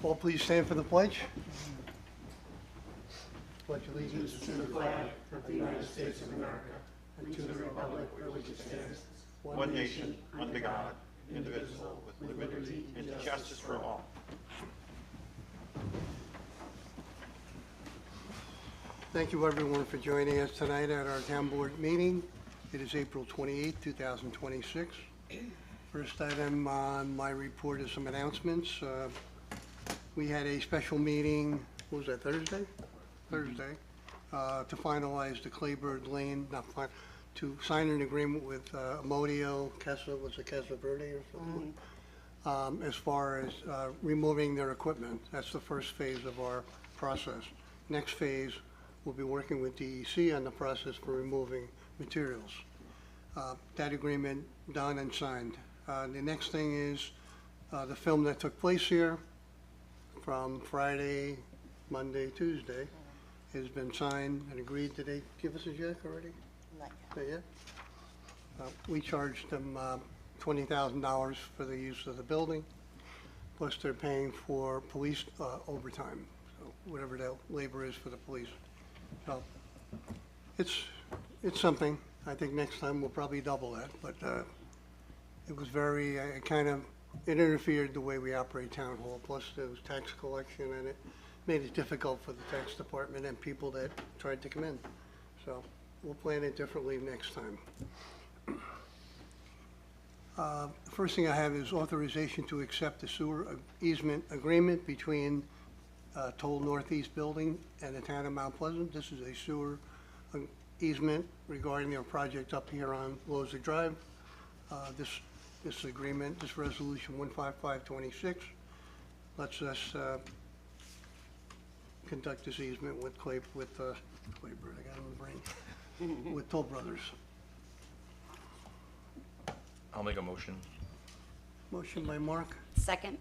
All please stand for the pledge. Pledge allegiance to the flag of the United States of America and to the republic for which it stands, one nation, under God, indivisible, with liberty and justice for all. Thank you everyone for joining us tonight at our town board meeting. It is April 28, 2026. First item on my report is some announcements. We had a special meeting, what was that, Thursday? Thursday, to finalize the Claybird Lane, to sign an agreement with Amodio, Casa Verde or something, as far as removing their equipment. That's the first phase of our process. Next phase, we'll be working with DEC on the process for removing materials. That agreement done and signed. The next thing is the film that took place here from Friday, Monday, Tuesday has been signed and agreed. Did they give us a check already? Not Not yet? We charged them $20,000 for the use of the building, plus they're paying for police overtime, so whatever that labor is for the police. So it's something. I think next time we'll probably double that, but it was very, it interfered the way we operate town hall, plus there was tax collection, and it made it difficult for the tax department and people that tried to come in. So we'll plan it differently next time. The first thing I have is authorization to accept the sewer easement agreement between Toll Northeast Building and the town of Mount Pleasant. This is a sewer easement regarding their project up here on Loza Drive. This agreement, this resolution 15526, lets us conduct this easement with Claybird, I got it on the brain, with Toll Brothers. I'll make a motion. Motion by Mark, Second?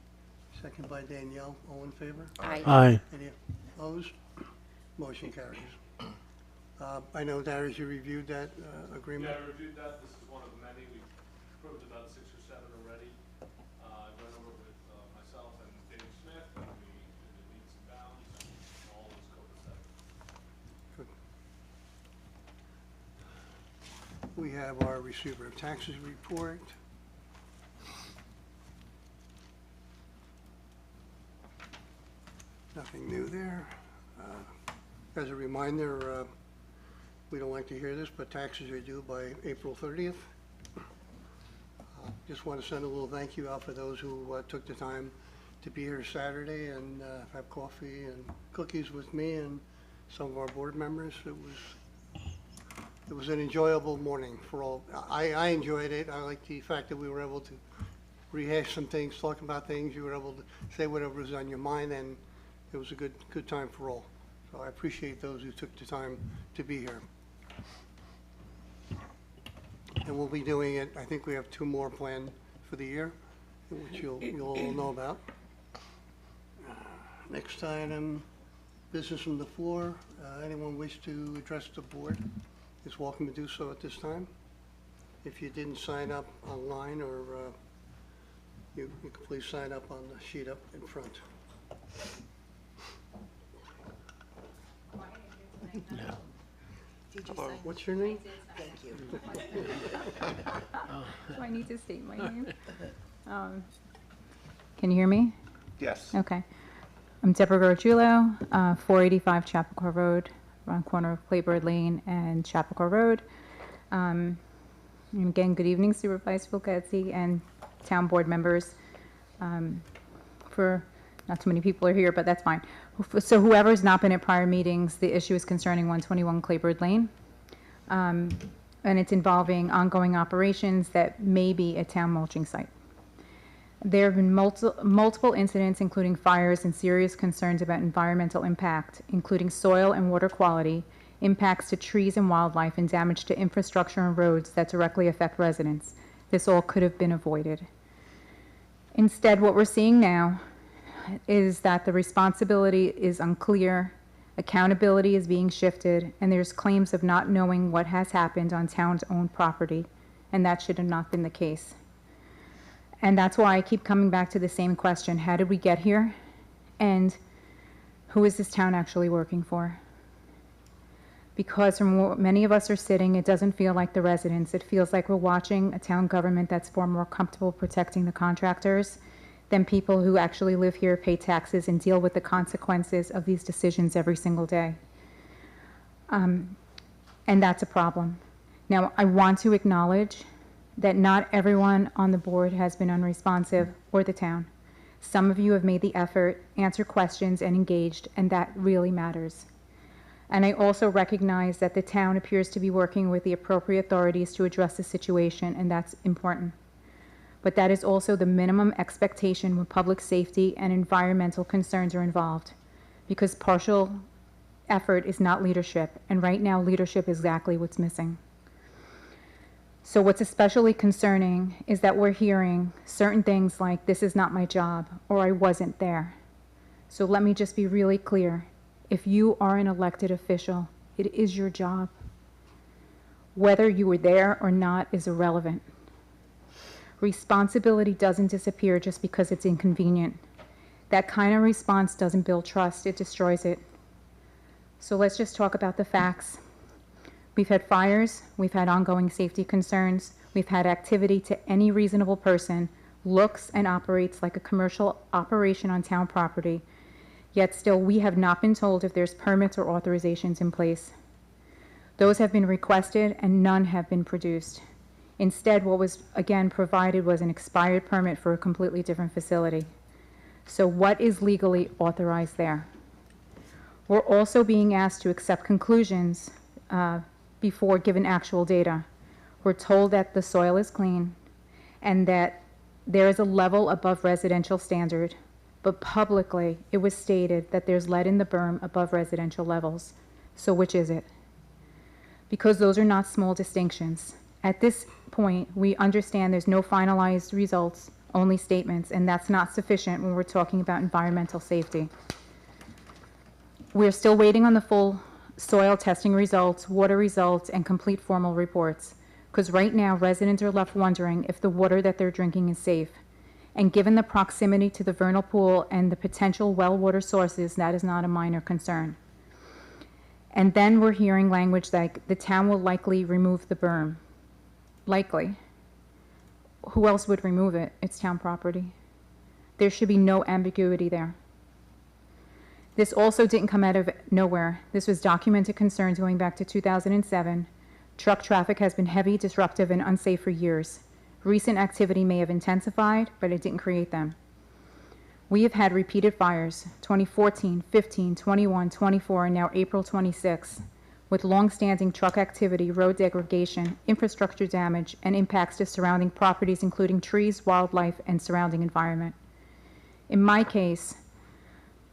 second by Danielle. All in favor? Aye. Aye. Any opposed? Motion carries. I know, Darius, you reviewed that agreement? Yeah, I reviewed that. This is one of many. We've approved about 6 or 7 already. I went over with myself and Dave Smith, and we did the meets and bounds, and all is copacetic. Good. We have our receiver of taxes report. Nothing new there. As a reminder, we don't like to hear this, but taxes are due by April 30th. Just want to send a little thank you out for those who took the time to be here Saturday and have coffee and cookies with me and some of our board members. It was an enjoyable morning for all. I enjoyed it. I like the fact that we were able to rehash some things, talk about things. You were able to say whatever was on your mind, and it was a good time for all. So I appreciate those who took the time to be here. And we'll be doing it, I think we have 2 more planned for the year, which you'll all know about. Next item, business from the floor. Anyone wish to address the board is welcome to do so at this time. If you didn't sign up online, or you can please sign up on the sheet up in front. Did you sign? What's your name? Thank you. Do I need to state my name? Can you hear me? Yes. Okay. I'm Deborah Gargiulo, 485 Chappaqua Road, around corner of Claybird Lane and Chappaqua Road. And again, good evening, Supervisor Fulgazzi and town board members. For not too many people are here, but that's fine. So whoever's not been at prior meetings, the issue is concerning 121 Claybird Lane. And it's involving ongoing operations that may be a town mulching site. There have been multiple incidents, including fires and serious concerns about environmental impact, including soil and water quality, impacts to trees and wildlife, and damage to infrastructure and roads that directly affect residents. This all could have been avoided. Instead, what we're seeing now is that the responsibility is unclear, accountability is being shifted, and there's claims of not knowing what has happened on town-owned property, and that should have not been the case. And that's why I keep coming back to the same question: how did we get here? end, who is this town actually working for? Because from where many of us are sitting, it doesn't feel like the residents. It feels like we're watching a town government that's far more comfortable protecting the contractors than people who actually live here, pay taxes, and deal with the consequences of these decisions every single day. And that's a problem. Now, I want to acknowledge that not everyone on the board has been unresponsive, or the town. Some of you have made the effort, answered questions, and engaged, and that really matters. And I also recognize that the town appears to be working with the appropriate authorities to address the situation, and that's important. But that is also the minimum expectation when public safety and environmental concerns are involved, because partial effort is not leadership, and right now leadership is exactly what's missing. So what's especially concerning is that we're hearing certain things like, this is not my job, or I wasn't there. So let me just be really clear. If you are an elected official, it is your job. Whether you were there or not is irrelevant. Responsibility doesn't disappear just because it's inconvenient. That kind of response doesn't build trust, it destroys it. So let's just talk about the facts. We've had fires, we've had ongoing safety concerns, we've had activity to any reasonable person looks and operates like a commercial operation on town property, yet still we have not been told if there's permits or authorizations in place. Those have been requested and none have been produced. Instead, what was again provided was an expired permit for a completely different facility. So what is legally authorized there? We're also being asked to accept conclusions before given actual data. We're told that the soil is clean and that there is a level above residential standard, but publicly it was stated that there's lead in the berm above residential levels. So which is it? Because those are not small distinctions. At this point, we understand there's no finalized results, only statements, and that's not sufficient when we're talking about environmental safety. We're still waiting on the full soil testing results, water results, and complete formal reports, because right now residents are left wondering if the water that they're drinking is safe. And given the proximity to the vernal pool and the potential well water sources, that is not a minor concern. And then we're hearing language like the town will likely remove the berm. Likely. Who else would remove it? It's town property. There should be no ambiguity there. This also didn't come out of nowhere. This was documented concerns going back to 2007. Truck traffic has been heavy, disruptive, and unsafe for years. Recent activity may have intensified, but it didn't create them. We have had repeated fires, 2014, 15, 21, 24, and now April 26, with long-standing truck activity, road degradation, infrastructure damage, and impacts to surrounding properties, including trees, wildlife, and surrounding environment. In my case,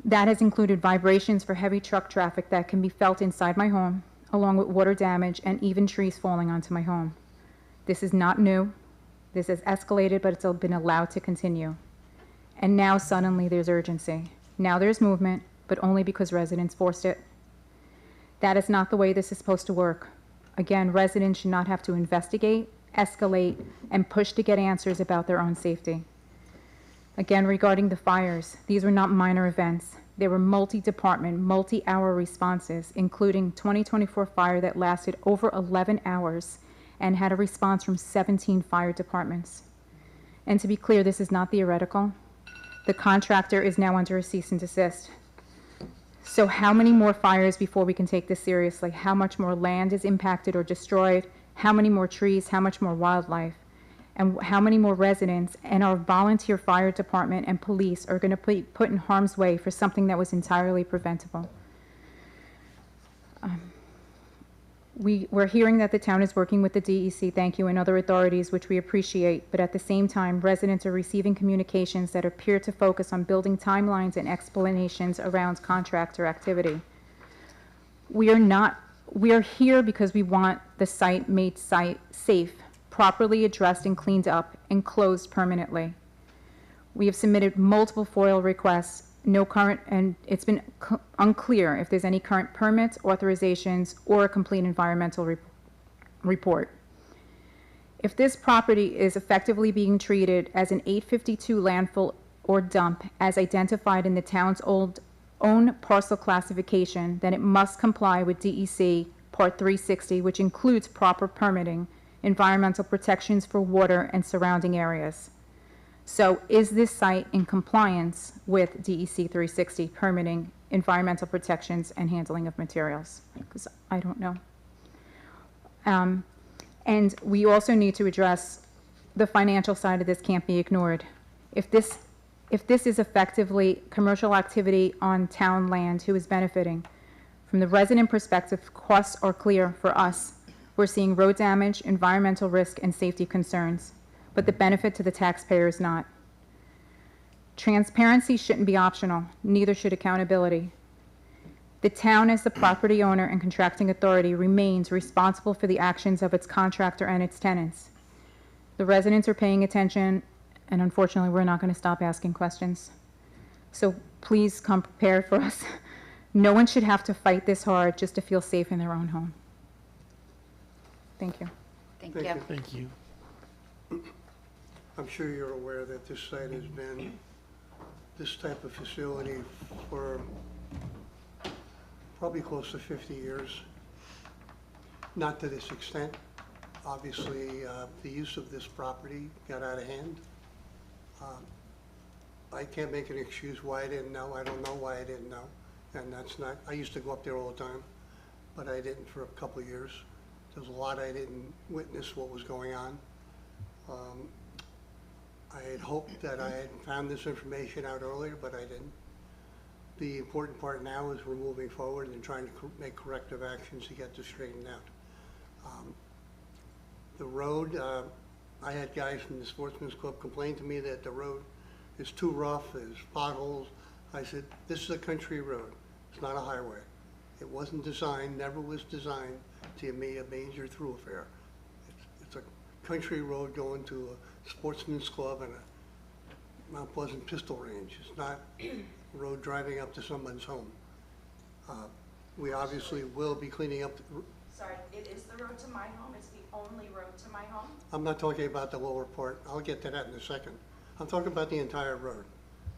that has included vibrations for heavy truck traffic that can be felt inside my home, along with water damage and even trees falling onto my home. This is not new. This has escalated, but it's been allowed to continue. And now suddenly there's urgency. Now there's movement, but only because residents forced it. That is not the way this is supposed to work. Again, residents should not have to investigate, escalate, and push to get answers about their own safety. Again, regarding the fires, these were not minor events. They were multi-department, multi-hour responses, including 2024 fire that lasted over 11 hours and had a response from 17 fire departments. And to be clear, this is not theoretical. The contractor is now under a cease and desist. So how many more fires before we can take this seriously? How much more land is impacted or destroyed? How many more trees? How much more wildlife? And how many more residents and our volunteer fire department and police are going to be put in harm's way for something that was entirely preventable? We're hearing that the town is working with the DEC, thank you, and other authorities, which we appreciate, but at the same time, residents are receiving communications that appear to focus on building timelines and explanations around contractor activity. We are here because we want the site made safe, properly addressed and cleaned up, and closed permanently. We have submitted multiple FOIL requests, no current, and it's been unclear if there's any current permits, authorizations, or a complete environmental report. If this property is effectively being treated as an 852 landfill or dump as identified in the town's own parcel classification, then it must comply with DEC Part 360, which includes proper permitting, environmental protections for water and surrounding areas. So is this site in compliance with DEC 360 permitting, environmental protections, and handling of materials? Because I don't know. And we also need to address the financial side of this can't be ignored. If this is effectively commercial activity on town land, who is benefiting? From the resident perspective, costs are clear for us. We're seeing road damage, environmental risk, and safety concerns, but the benefit to the taxpayer is not. Transparency shouldn't be optional, neither should accountability. The town, as the property owner and contracting authority, remains responsible for the actions of its contractor and its tenants. The residents are paying attention, and unfortunately, we're not going to stop asking questions. So please come prepared for us. No one should have to fight this hard just to feel safe in their own home. Thank you. Thank Thank you. you. Thank you. I'm sure you're aware that this site has been this type of facility for probably close to 50 years. Not to this extent. Obviously, the use of this property got out of hand. I can't make an excuse why I didn't know. I don't know why I didn't know. And that's not, I used to go up there all the time, but I didn't for a couple of years. There's a lot I didn't witness what was going on. I had hoped that I had found this information out earlier, but I didn't. The important part now is we're moving forward and trying to make corrective actions to get this straightened out. The road, I had guys from the Sportsman's Club complain to me that the road is too rough, there's potholes. I said, this is a country road, it's not a highway. It wasn't designed, never was designed to be a major thoroughfare. It's a country road going to a Sportsman's Club and a Mount Pleasant pistol range. It's not a road driving up to someone's home. We obviously will be cleaning up. Sorry, it is the road to my home, it's the only road to my home? I'm not talking about the lower part. I'll get to that in a second. I'm talking about the entire road.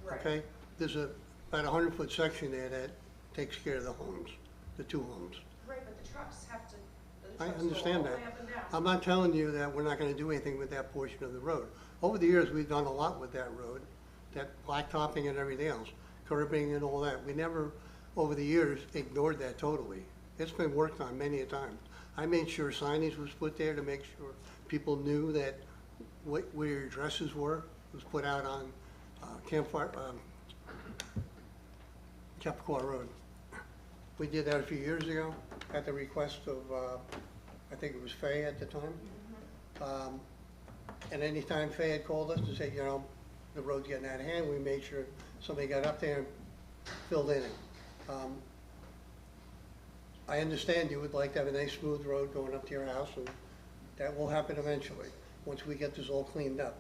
Right. Okay? There's about a 100-foot section there that takes care of the homes, the two homes. Right, but the trucks have to, the I trucks go understand all the that. way up and down. I'm not telling you that we're not gonna do anything with that portion of the road. Over the years, we've done a lot with that road, that blacktopping and everything else, curbing and all that. We never, over the years, ignored that totally. It's been worked on many a time. I made sure signage was put there to make sure people knew that where your addresses were. It was put out on Chappaqua Road. We did that a few years ago at the request of, I think it was Fay at the time. And anytime Fay had called us to say, you know, the road's getting out of hand, we made sure somebody got up there and filled in it. I understand you would like to have a nice smooth road going up to your house, and that will happen eventually, once we get this all cleaned up.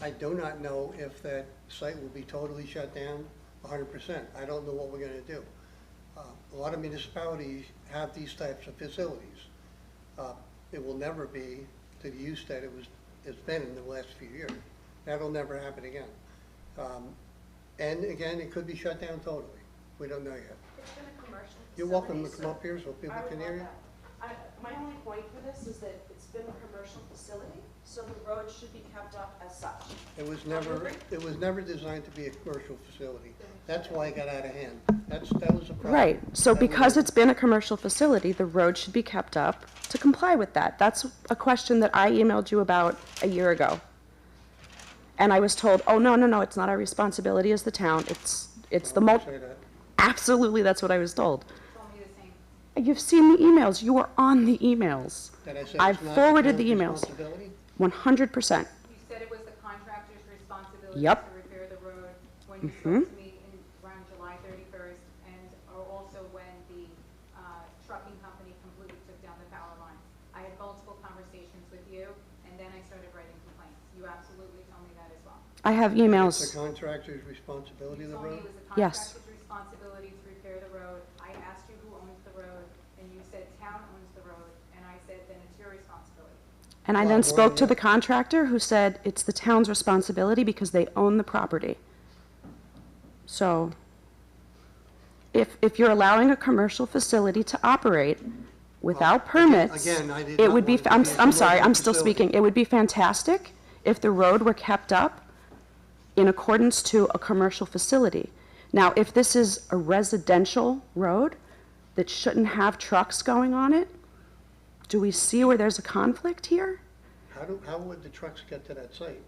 I do not know if that site will be totally shut down 100%. I don't know what we're gonna do. A lot of municipalities have these types of facilities. It will never be to the use that it's been in the last few years. That'll never happen again. And again, it could be shut down totally. We don't know yet. It's been a commercial facility. You're welcome to so come up here so people I would can love hear you. that. My only point for this is that it's been a commercial facility, so the road should be kept up as such. It was never designed to be a commercial facility. That's why it got out of hand. That was a problem. Right, so That because was- it's been a commercial facility, the road should be kept up to comply with that. That's a question that I emailed you about a year ago. And I was told, oh, no, it's not our responsibility as the town, it's the Say that. Absolutely, that's what I was told. Told me the same. You've seen the emails, you were on the emails. That I said I've it's not forwarded town's the emails. responsibility? 100%. You said it was the contractor's responsibility Yep. to repair the road when you spoke to me around July 31st, and also when the trucking company completely took down the power lines. I had multiple conversations with you, and then I started writing complaints. You absolutely told me that as well. I have It's the emails. contractor's responsibility of You the told me road? it was the Yes. contractor's responsibility to repair the road. I asked you who owns the road, and you said town owns the road, and I said then it's your responsibility. And I Well, then more spoke to than the contractor who said it's the town's responsibility because they own the property. So if you're allowing a commercial facility to operate without permits, again, I did it not would be, want it to I'm, be a I'm sorry, commercial I'm still facility. speaking. It would be fantastic if the road were kept up in accordance to a commercial facility. Now, if this is a residential road that shouldn't have trucks going on it, do we see where there's a conflict here? How would the trucks get to that site?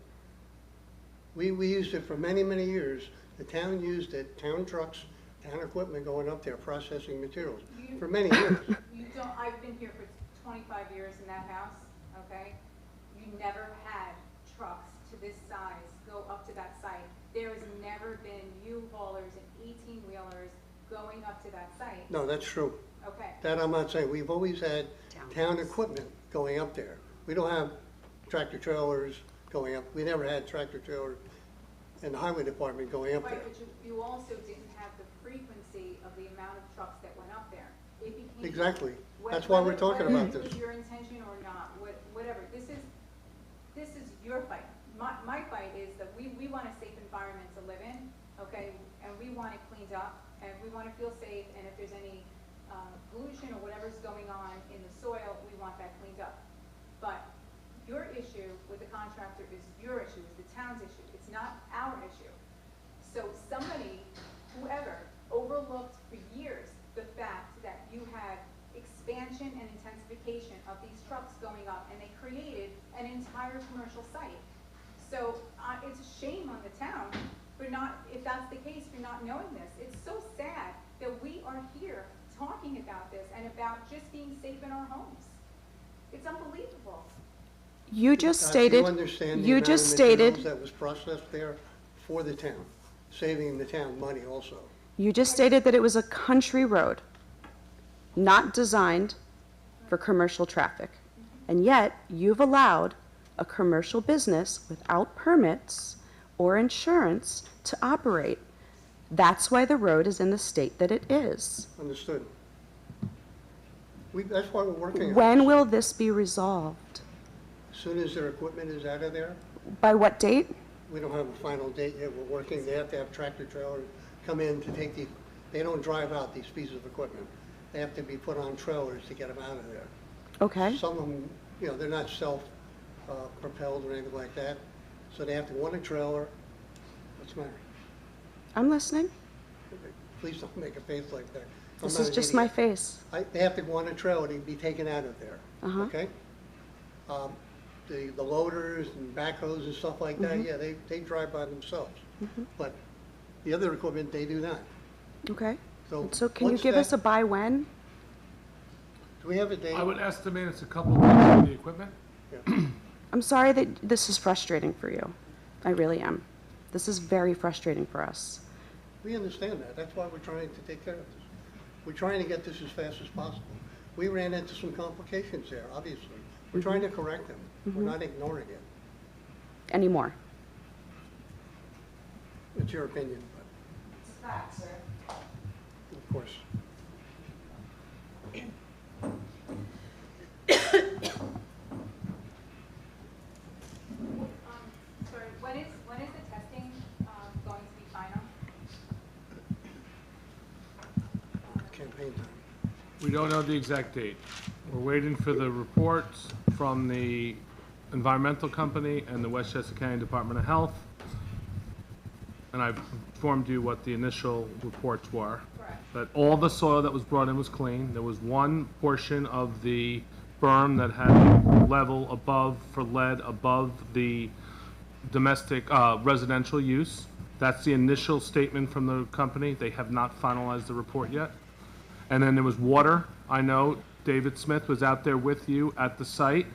We used it for many, many years. The town used it, town trucks, town equipment going up there processing materials for many years. You don't, I've been here for 25 years in that house, okay? You never had trucks to this size go up to that site. There has never been U-Haulers and 18-wheelers going up to that site, No, that's true. okay? That I'm not saying. We've always had town equipment going up there. We don't have tractor trailers going up. We never had tractor trailers in the highway department going up Right, there. but you also didn't have the frequency of the amount of trucks that went up there. It became. Exactly. That's why we're talking about Whether this. it was your intention or not, whatever, this is your fight. My fight is that we want a safe environment to live in, okay? And we want it cleaned up, and we want to feel safe, and if there's any pollution or whatever's going on in the soil, we want that cleaned up. But your issue with the contractor is your issue, is the town's issue. It's not our issue. So somebody, whoever, overlooked for years the fact that you had expansion and intensification of these trucks going up, and they created an entire commercial site. So it's a shame on the town for not, if that's the case, for not knowing this. It's so sad that we are here talking about this and about just being safe in our homes. It's unbelievable. You just Do you stated, understand the you amount of just materials stated, that was processed there for the town, saving the town money also? you just stated that it was a country road, not designed for commercial traffic. And yet, you've allowed a commercial business without permits or insurance to operate. That's why the road is in the state that it is. Understood. That's why we're working on it. When will this be resolved? As soon as their equipment is out of there, By what date? we don't have a final date yet. We're working, they have to have tractor trailers come in to take they don't drive out these pieces of equipment. They have to be put on trailers to get them out of there. Okay, Some of them, they're not self-propelled or anything like that, so they have to go on a trailer. What's the matter? I'm listening. Please don't make a face like that. I'm This not is an just my idiot. face. They have to go on a trailer to be taken out of there, Uh-huh. okay? The loaders and backhoes and stuff like that, yeah, they drive by themselves. But the other equipment, they do not. Okay. So So can you once give that- us a by when? Do we have a date? I would estimate it's a couple of weeks for the equipment. I'm sorry that this is frustrating for you. I really am. This is very frustrating for us. We understand that. That's why we're trying to take care of this. We're trying to get this as fast as possible. We ran into some complications there, obviously. We're trying to correct them. We're not ignoring it. Anymore. It's your opinion, It's a fact, sir. but of course. Sorry, when is the testing going to be final? Campaign time. We don't know the exact date. We're waiting for the reports from the environmental company and the Westchester County Department of Health. And I've informed you what the initial reports were. Correct. That all the soil that was brought in was clean. There was one portion of the berm that had a level above, for lead, above the domestic, residential use. That's the initial statement from the company. They have not finalized the report yet. And then there was water. I know David Smith was out there with you at the site,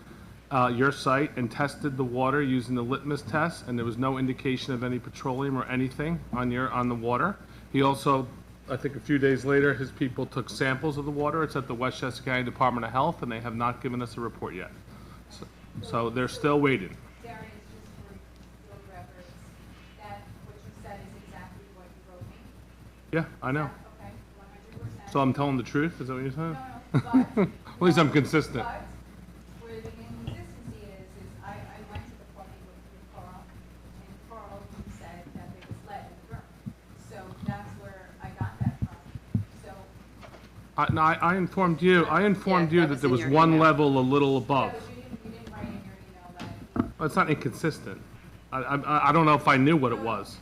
your site, and tested the water using the litmus test, and there was no indication of any petroleum or anything on the water. He also, I think a few days later, his people took samples of the water. It's at the Westchester County Department of Health, and they have not given us a report yet. So they're still waiting. Darius, just for your records, that what you said is exactly what you wrote me. Yeah, I know. Okay, 100%. So I'm telling the truth, is that what you're saying? No, but. At least I'm consistent. But where the inconsistency is I went to the party with Carl, and Carl said that there was lead in the berm. So No, I informed you, that that was there in was your one email. level a little above. you didn't write in your email that. Well, it's not inconsistent. I don't know if I knew what it was.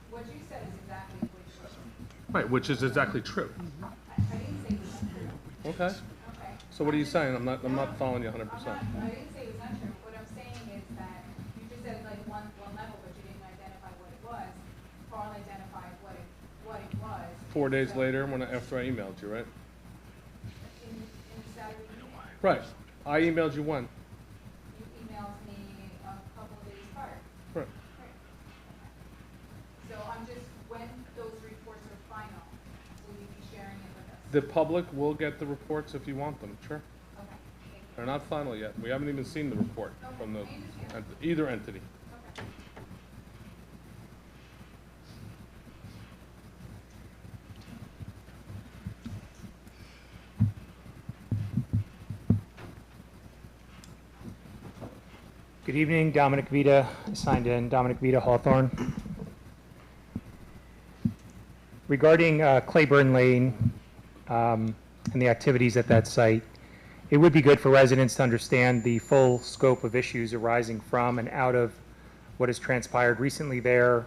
What you said is exactly what you said. Right, which is exactly true. I didn't say it was not true. Okay. Okay. So what are you saying? I'm not following you 100%. I didn't say it was not true. What I'm saying is that you just said like one level, but you didn't identify what it was. Carl identified what it was. 4 days So, later, after I emailed you, right? In the Saturday meeting, Right. I emailed you when? you emailed me a couple of days prior. Right. So I'm just, when those reports are final, will you be sharing it with us? The public will get the reports if you want them, sure. Okay, thank you. They're not final yet. We haven't even seen the report from either entity. Okay. Good evening, Dominic Vita, signed in, Dominic Vita Hawthorne. Regarding Claiborne Lane and the activities at that site, it would be good for residents to understand the full scope of issues arising from and out of what has transpired recently there,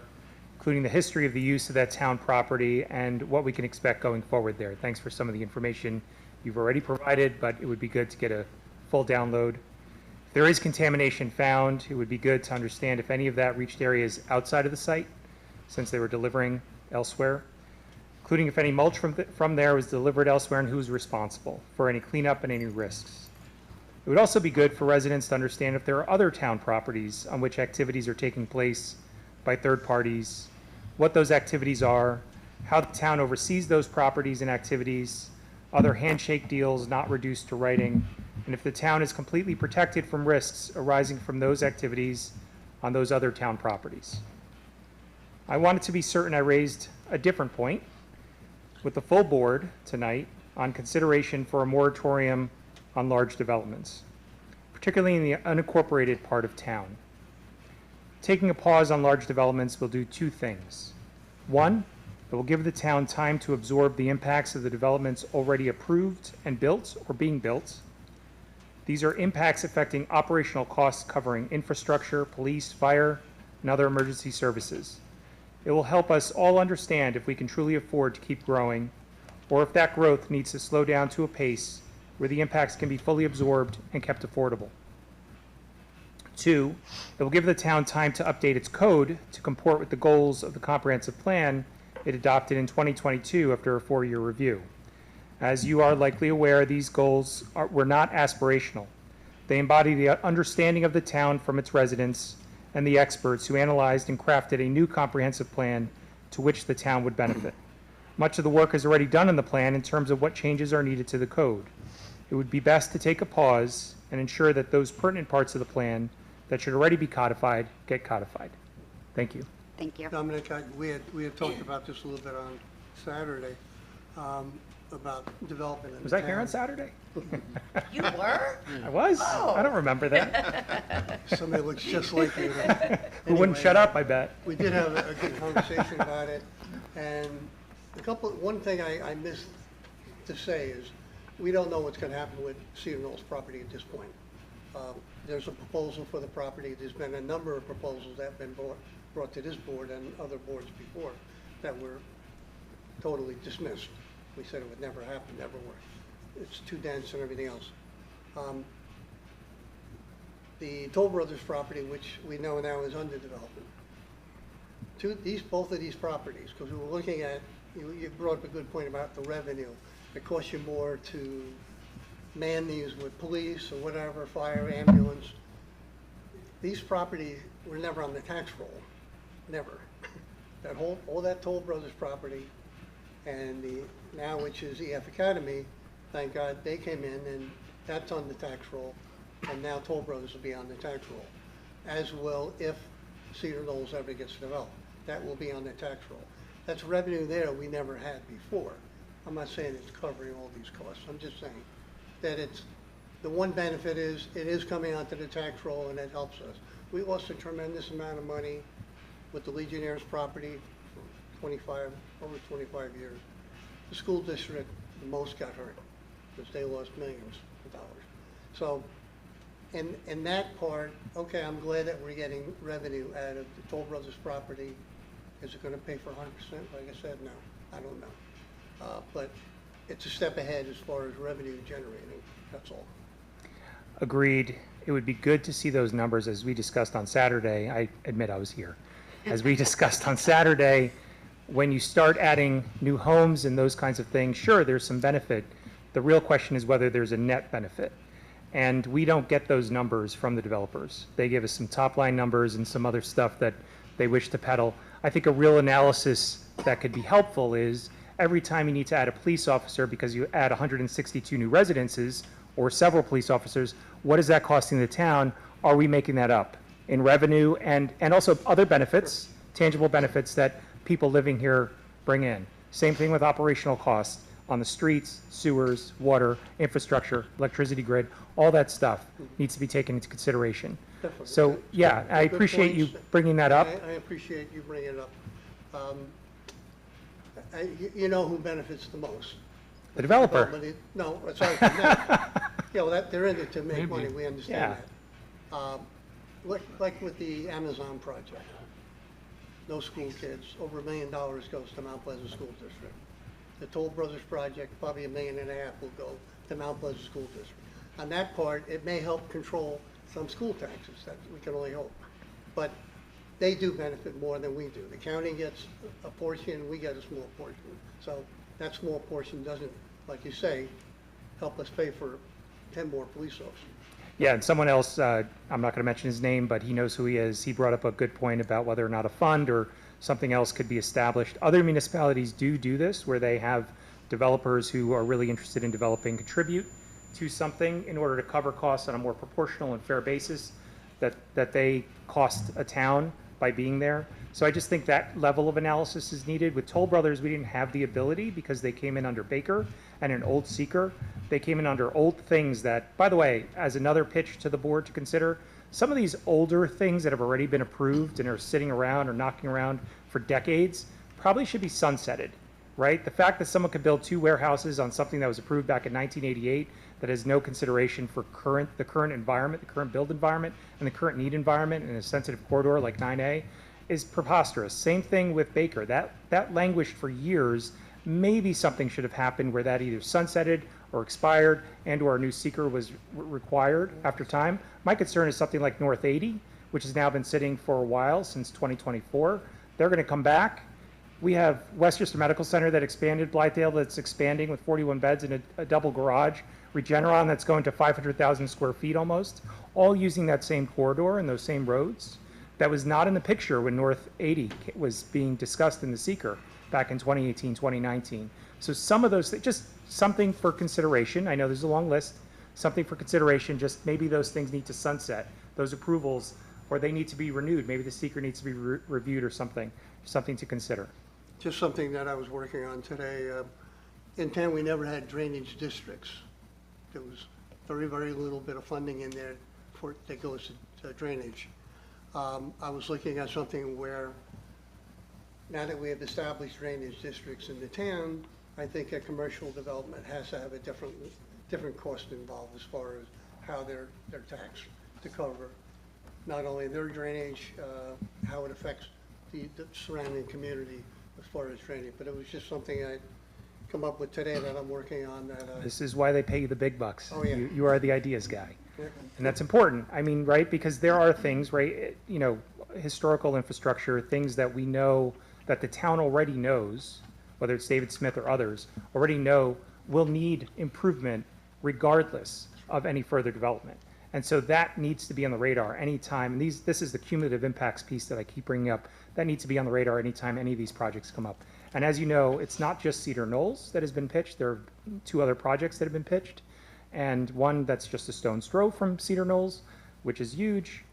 including the history of the use of that town property and what we can expect going forward there. Thanks for some of the information you've already provided, but it would be good to get a full download. If there is contamination found, it would be good to understand if any of that reached areas outside of the site, since they were delivering elsewhere, including if any mulch from there was delivered elsewhere and who's responsible for any cleanup and any risks. It would also be good for residents to understand if there are other town properties on which activities are taking place by third parties, what those activities are, how the town oversees those properties and activities, other handshake deals not reduced to writing, and if the town is completely protected from risks arising from those activities on those other town properties. I wanted to be certain I raised a different point with the full board tonight on consideration for a moratorium on large developments, particularly in the unincorporated part of town. Taking a pause on large developments will do two things. One, it will give the town time to absorb the impacts of the developments already approved and built or being built. These are impacts affecting operational costs covering infrastructure, police, fire, and other emergency services. It will help us all understand if we can truly afford to keep growing, or if that growth needs to slow down to a pace where the impacts can be fully absorbed and kept affordable. Two, it will give the town time to update its code to comport with the goals of the comprehensive plan it adopted in 2022 after a 4-year review. As you are likely aware, these goals were not aspirational. They embody the understanding of the town from its residents and the experts who analyzed and crafted a new comprehensive plan to which the town would benefit. Much of the work is already done in the plan in terms of what changes are needed to the code. It would be best to take a pause and ensure that those pertinent parts of the plan that should already be codified get codified. Thank you. Thank you. Dominic, we had talked about this a little bit on Saturday, about development in the Was I here town. on Saturday? You were? I was? I don't remember that. Somebody looks just like you. Who wouldn't Anyway, shut up, I bet. We did have a good conversation about it, and one thing I missed to say is, we don't know what's gonna happen with Cedar Knolls property at this point. There's a proposal for the property, there's been a number of proposals that have been brought to this board and other boards before that were totally dismissed. We said it would never happen, never work. It's too dense and everything else. The Toll Brothers property, which we know now is under development. Both of these properties, because we were looking at, you brought up a good point about the revenue. It costs you more to man these with police or whatever, fire, ambulance. These properties were never on the tax roll, never. All that Toll Brothers property and now which is EF Academy, thank God they came in and that's on the tax roll, and now Toll Brothers will be on the tax roll, as will if Cedar Knolls ever gets developed. That will be on the tax roll. That's revenue there we never had before. I'm not saying it's covering all these costs. I'm just saying that the one benefit is it is coming onto the tax roll and it helps us. We lost a tremendous amount of money with the Legionnaires property for over 25 years. The school district, the most got hurt, because they lost millions of dollars. So, in that part, okay, I'm glad that we're getting revenue out of the Toll Brothers property. Is it gonna pay for 100%? Like I said, no, I don't know. But it's a step ahead as far as revenue generating, that's all. Agreed. It would be good to see those numbers as we discussed on Saturday. I admit I was here. As we discussed on Saturday, when you start adding new homes and those kinds of things, sure, there's some benefit. The real question is whether there's a net benefit. And we don't get those numbers from the developers. They give us some top-line numbers and some other stuff that they wish to peddle. I think a real analysis that could be helpful is every time you need to add a police officer because you add 162 new residences or several police officers, what is that costing the town? Are we making that up in revenue and also other benefits, tangible benefits that people living here bring in? Same thing with operational costs on the streets, sewers, water, infrastructure, electricity grid, all that stuff needs to be taken into consideration. Definitely. So, yeah, I Good appreciate you points. bringing that up. I appreciate you bringing it up. You know who benefits the most? The developer. No, aside from that, yeah, well, they're in it to make money, we understand that. Like with the Amazon project, no school kids, over $1 million goes to Mount Pleasant School District. The Toll Brothers project, probably $1.5 million will go to Mount Pleasant School District. On that part, it may help control some school taxes, that we can only hope. But they do benefit more than we do. The county gets a portion, we get a small portion. So that small portion doesn't, like you say, help us pay for 10 more police officers. Yeah, and someone else, I'm not going to mention his name, but he knows who he is. He brought up a good point about whether or not a fund or something else could be established. Other municipalities do this, where they have developers who are really interested in developing contribute to something in order to cover costs on a more proportional and fair basis that they cost a town by being there. So I just think that level of analysis is needed. With Toll Brothers, we didn't have the ability because they came in under Baker and an old seeker. They came in under old things that, by the way, as another pitch to the board to consider, some of these older things that have already been approved and are sitting around or knocking around for decades probably should be sunsetted, right? The fact that someone could build 2 warehouses on something that was approved back in 1988 that has no consideration for the current environment, the current build environment, and the current need environment in a sensitive corridor like 9A is preposterous. Same thing with Baker. That languished for years. Maybe something should have happened where that either sunsetted or expired and or a new seeker was required after time. My concern is something like North 80, which has now been sitting for a while, since 2024. They're going to come back. We have Westchester Medical Center that expanded, Blythedale that's expanding with 41 beds and a double garage, Regeneron that's going to 500,000 square feet almost, all using that same corridor and those same roads. That was not in the picture when North 80 was being discussed in the seeker back in 2018, 2019. So some of those things, just something for consideration. I know there's a long list, something for consideration, just maybe those things need to sunset, those approvals, or they need to be renewed. Maybe the seeker needs to be reviewed or something to consider. Just something that I was working on today. In town, we never had drainage districts. There was very, very little bit of funding in there that goes to drainage. I was looking at something where, now that we have established drainage districts in the town, I think a commercial development has to have a different cost involved as far as how they're taxed to cover not only their drainage, how it affects the surrounding community as far as drainage. But it was just something I come up with today that I'm working on. This is why they pay you the big bucks. Oh, yeah. You are the ideas guy. And that's important. I mean, right, because there are things, right, historical infrastructure, things that we know that the town already knows, whether it's David Smith or others, already know will need improvement regardless of any further development. And so that needs to be on the radar anytime. And this is the cumulative impacts piece that I keep bringing up. That needs to be on the radar anytime any of these projects come up. And as you know, it's not just Cedar Knolls that has been pitched. There are 2 other projects that have been pitched. And one that's just a stone's throw from Cedar Knolls, which is huge.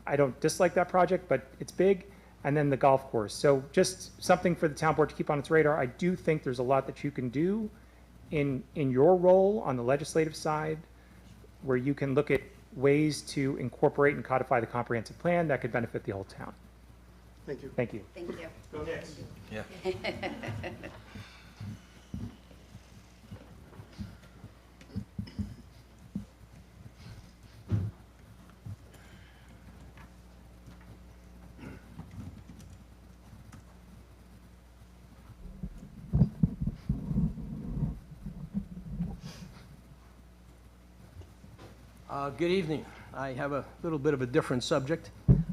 I don't dislike that project, but it's big. And then the golf course. So just something for the town board to keep on its radar. I do think there's a lot that you can do in your role on the legislative side, where you can look at ways to incorporate and codify the comprehensive plan that could benefit the whole town. Thank you. Thank you. Thank you. Go next. Good evening. I have a little bit of a different subject.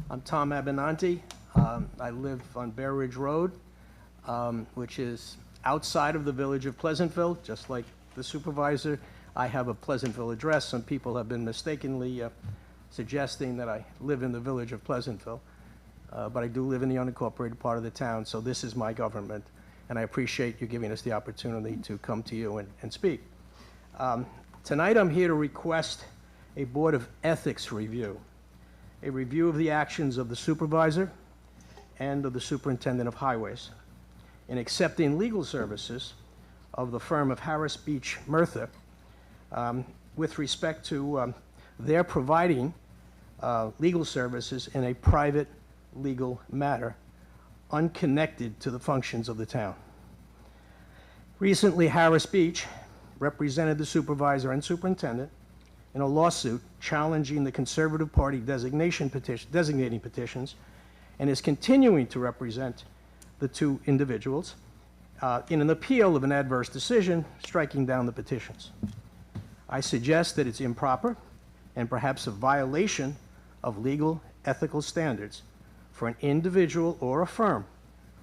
I'm Tom Abenanti. I live on Bear Ridge Road, which is outside of the village of Pleasantville, just like the supervisor. I have a Pleasantville address. Some people have been mistakenly suggesting that I live in the village of Pleasantville, but I do live in the unincorporated part of the town, so this is my government, and I appreciate you giving us the opportunity to come to you and speak. Tonight I'm here to request a Board of Ethics review, a review of the actions of the supervisor and of the superintendent of highways in accepting legal services of the firm of Harris Beach Murtha with respect to their providing legal services in a private legal matter unconnected to the functions of the town. Recently, Harris Beach represented the supervisor and superintendent in a lawsuit challenging the Conservative Party designating petitions, and is continuing to represent the two individuals in an appeal of an adverse decision, striking down the petitions. I suggest that it's improper and perhaps a violation of legal ethical standards for an individual or a firm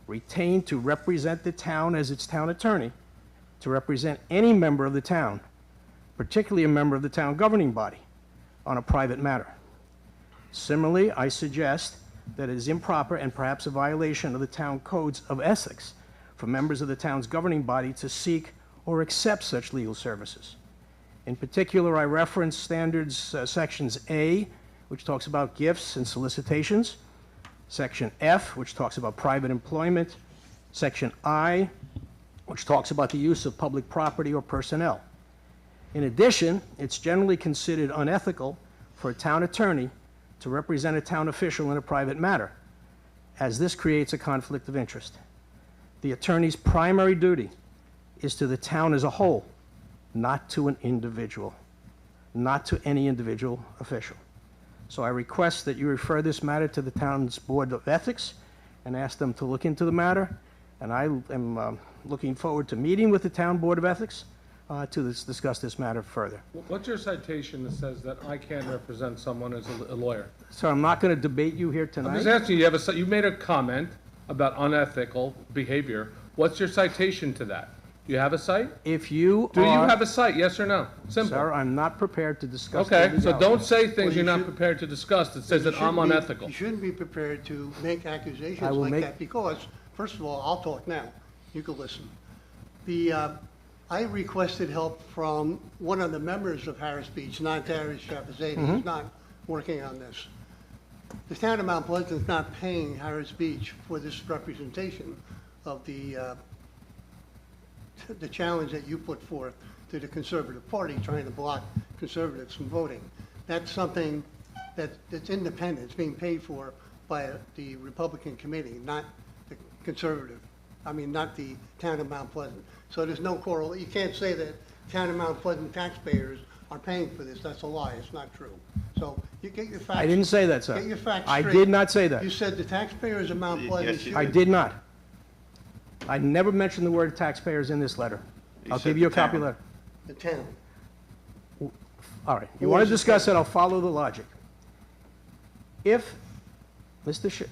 retained to represent the town as its town attorney to represent any member of the town, particularly a member of the town governing body, on a private matter. Similarly, I suggest that it is improper and perhaps a violation of the town codes of ethics for members of the town's governing body to seek or accept such legal services. In particular, I reference standards sections A, which talks about gifts and solicitations, section F, which talks about private employment, section I, which talks about the use of public property or personnel. In addition, it's generally considered unethical for a town attorney to represent a town official in a private matter, as this creates a conflict of interest. The attorney's primary duty is to the town as a whole, not to an individual, not to any individual official. So I request that you refer this matter to the town's Board of Ethics and ask them to look into the matter. And I am looking forward to meeting with the town Board of Ethics to discuss this matter further. What's your citation that says that I can't represent someone as a lawyer? So I'm not going to debate you here I'm tonight. just asking you, you made a comment about unethical behavior. What's your citation to that? You have a cite? If you Do you are- have a cite, yes or no? Simple. Sir, I'm not prepared to discuss. Okay, the so legality. don't say Well, things you you're not should- prepared to discuss that says You that I'm shouldn't be- unethical. You shouldn't be prepared to make accusations I will like make- that, because, first of all, I'll talk now. You can listen. I requested help from one of the members of Harris Beach, not Darius Shapazadi. Mm-hmm. He's not working on this. The town of Mount Pleasant is not paying Harris Beach for this representation of the challenge that you put forth to the Conservative Party, trying to block conservatives from voting. That's something that's independent. It's being paid for by the Republican committee, not the conservative. Not the town of Mount Pleasant. So there's no correlation. You can't say that town of Mount Pleasant taxpayers are paying for this. That's a lie. It's not true. So you get your facts. I didn't say that, sir. Get your facts I straight. did not say that. You said the taxpayers of Mount Pleasant Yes, you should. I did not. I never mentioned the word taxpayers in this letter. You I'll said give you a the copy town. letter. The town. All right. You Who want was to it? discuss it, I'll follow the logic. If Mr.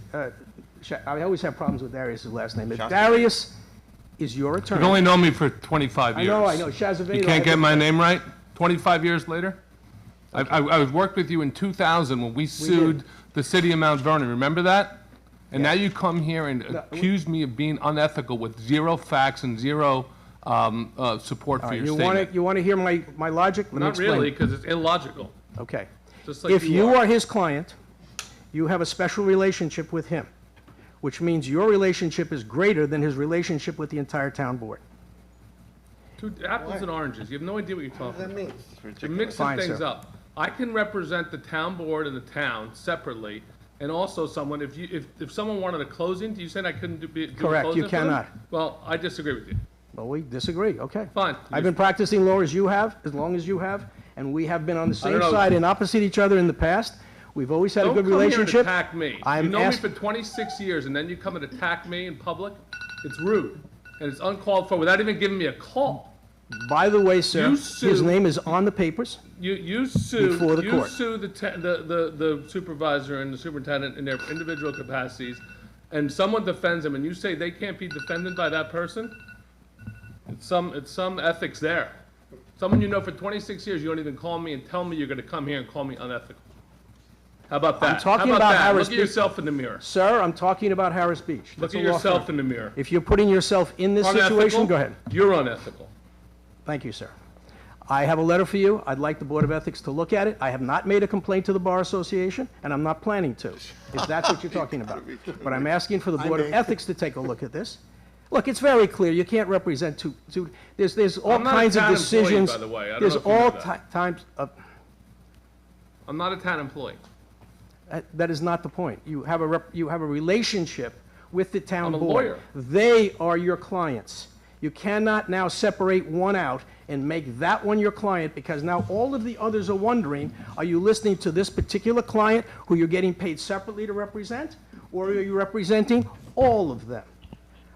I always have problems with Darius's last name. If Shasta. Darius is your attorney. You've only known me for 25 I years. know, Shazavedo. You can't get my name right 25 years later? I worked with you in 2000 when we sued the city of Mount Vernon. Remember that? And now you come here and accuse me of being unethical with zero facts and zero support All for right, your statement. you want to hear my logic? Let me Not explain. really, because it's illogical. Okay. Just like If you you are. are his client, you have a special relationship with him, which means your relationship is greater than his relationship with the entire town board. Two apples and oranges. You have no idea what you're What talking does that about. mean? You're mixing Fine, things sir. up. I can represent the town board and the town separately, and also someone, if someone wanted a closing, you said I couldn't do a Correct, closing you for them? cannot. Well, I disagree with you. Well, we disagree, okay. Fine. I've been practicing law as you have, as long as you have, and we have been on the same don't know. side and opposite each other in the past. We've always had a Don't good come here and relationship. attack me. I'm You know me ask- for 26 years, and then you come and attack me in public? It's rude, and it's uncalled for without even giving me a call. By the way, sir, You his sue- name is on the papers. You sue, Before the you court. sue the supervisor and the superintendent in their individual capacities, and someone defends them, and you say they can't be defended by that person? It's some ethics there. Someone you know for 26 years, you don't even call me and tell me you're gonna come here and call me unethical. How about that? talking How about that? Harris Look at Beach. yourself in the mirror. Sir, I'm talking about Harris Beach. Look That's at a law yourself firm. in the mirror. If you're putting yourself in this situation, Unethical? go ahead. You're unethical. Thank you, sir. I have a letter for you. I'd like the Board of Ethics to look at it. I have not made a complaint to the Bar Association, and I'm not planning to, if that's what you're talking about. But I'm asking for the Board of may. Ethics to take a look at this. Look, it's very clear. You can't represent two, there's all I'm not a kinds of town employee, decisions. by the way. I don't There's know if you know all that. times of, I'm not a town employee. that is not the point. You have a relationship with the town I'm a board. lawyer. They are your clients. You cannot now separate one out and make that one your client, because now all of the others are wondering, are you listening to this particular client who you're getting paid separately to represent, or are you representing all of them?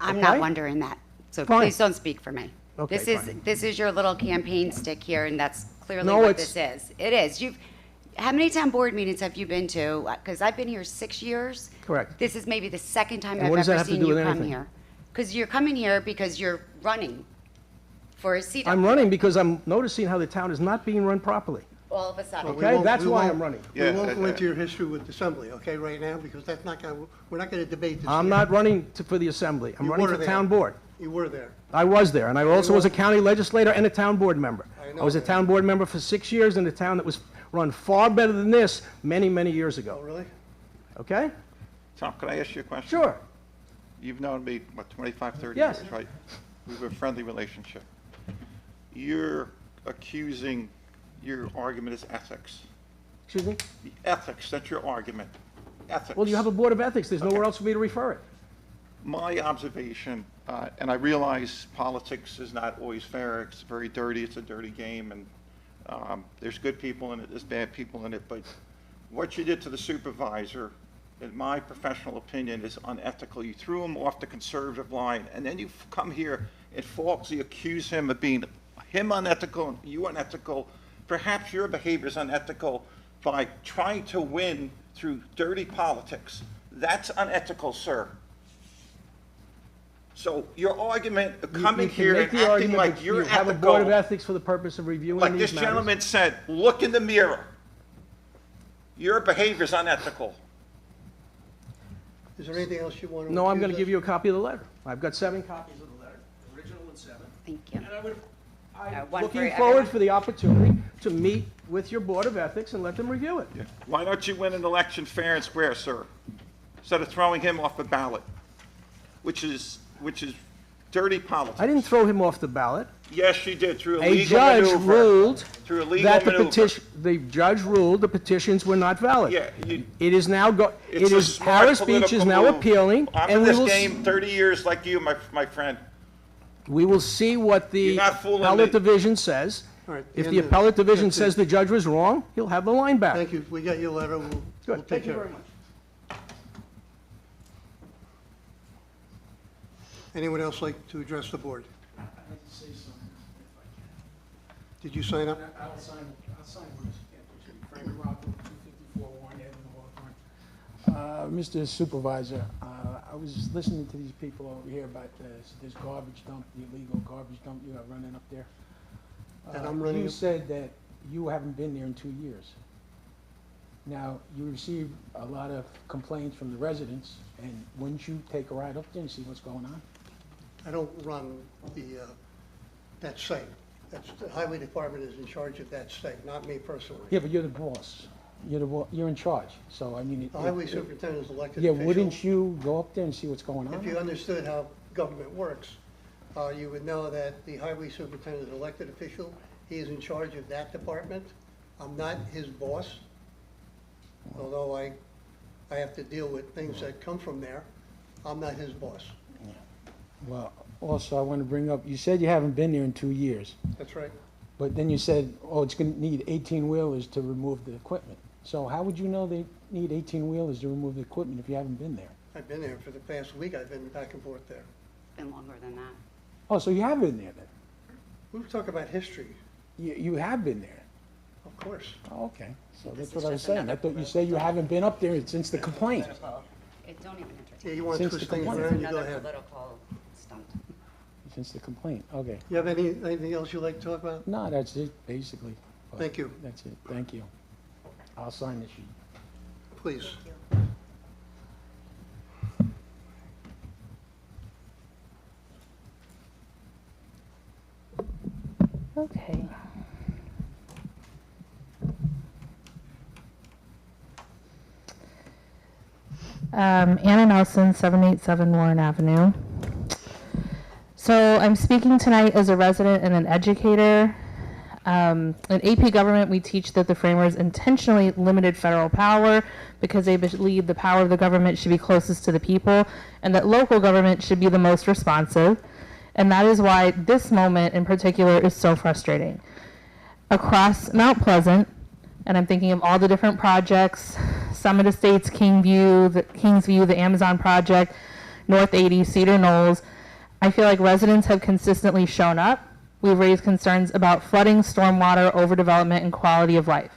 I'm Okay. not wondering that, so Fine. please don't speak for me. Okay, fine. This is your little campaign stick here, and that's clearly No, what it's- this is. It is. How many town board meetings have you been to? Because I've been here 6 years. Correct. This is maybe the second time And I've what does that ever have to seen do you with come anything? here. Because you're coming here because you're running for a seat up I'm here running because I'm noticing how the town is not being run properly. all of a sudden. We Okay, won't- that's we why won't- I'm running. We Yeah, won't go into your history with the Assembly, okay, right now, because that's not gonna, we're not gonna debate this. I'm here. not running for the assembly. I'm You running were for there. town board. You were there. I was there, and I also was a county legislator and a town board member. I know I was a that. town board member for 6 years in a town that was run far better than this many, many years Oh, ago. really? Okay? Tom, can I ask you a question? Sure. You've known me, what, 25, 30 Yes. years, right? We have a friendly relationship. You're accusing, your argument is ethics. Excuse me? The ethics, that's your argument. Ethics. Well, you have a board of ethics. There's nowhere else for me to refer it. My observation, and I realize politics is not always fair, it's very dirty, it's a dirty game, and there's good people in it, there's bad people in it, but what you did to the supervisor, in my professional opinion, is unethical. You threw him off the conservative line, and then you come here and falsely accuse him of being him unethical and you unethical. Perhaps your behavior is unethical by trying to win through dirty politics. That's unethical, sir. So your argument of coming You can here make and the acting argument like that you're you have a board of ethical, ethics for the purpose of reviewing like these this matters. gentleman said, look in the mirror. Your behavior is unethical. Is there anything else you want to? No, I'm going to give you a copy of the letter. I've got 7 copies of the letter, original and 7. Thank you. And I'm one for looking everyone? forward for the opportunity to meet with your Board of Ethics and let them review it. Why don't you win an election fair and square, sir? Instead of throwing him off the ballot, which is dirty politics. I didn't throw him off the ballot. Yes, you did, through a A legal judge maneuver. ruled Through a legal that the maneuver. petition, the judge ruled the petitions were not valid. Yeah, It is now, It's it a is, smart Harris Beach is political now move. appealing, I'm and in we this will, game 30 years like you, my friend. we will see what the You're not fooling appellate me. division says. All right, If and the appellate division that's it. says the judge was wrong, he'll have the line back. Thank you, we got your letter, we'll Good, take thank you care of very it. much. Anyone else like to address the board? Did you sign up? I'll sign one. Frank Rocco, 254 Warren Avenue, Hawthorne. Mr. Supervisor, I was listening to these people over here about this garbage dump, the illegal garbage dump you have running up there. And I'm running You up- said that you haven't been there in 2 years. Now, you received a lot of complaints from the residents, and wouldn't you take a ride up there and see what's going on? I don't run that site. That's, the highway department is in charge of that site, not me personally. Yeah, but you're the boss. You're in charge, so I mean. The highway superintendent is elected Yeah, official. wouldn't you go up there and see what's going on? If you understood how government works, you would know that the highway superintendent is elected official. He is in charge of that department. I'm not his boss, although I have to deal with things that come from there. I'm not his boss. Well, also, I want to bring up, you said you haven't been there in 2 years, That's right. but then you said, oh, it's going to need 18-wheelers to remove the equipment. So how would you know they need 18-wheelers to remove the equipment if you haven't been there? I've been there for the past week. I've been back and forth there. Been longer than that. Oh, so you have been there then? We'll talk about history, You have been there. of course. Oh, okay. So This that's is what I was just saying. I another thought you said you haven't been up there since the complaint. Don't even Yeah, entertain. you want to Since twist the things complaint. around, you go Another ahead. political stunt. Since the complaint, okay. You have anything else you'd like to talk about? No, that's it, basically. Thank you. That's it, thank you. I'll sign the sheet. Please. Okay. Anna Nelson, 787 Warren Avenue. So I'm speaking tonight as a resident and an educator. In AP Government, we teach that the framers intentionally limited federal power because they believe the power of the government should be closest to the people and that local government should be the most responsive. And that is why this moment in particular is so frustrating. Across Mount Pleasant, and I'm thinking of all the different projects, Summit Estates, Kingsview, the Amazon project, North 80, Cedar Knolls, I feel like residents have consistently shown up. We've raised concerns about flooding, stormwater, overdevelopment, and quality of life.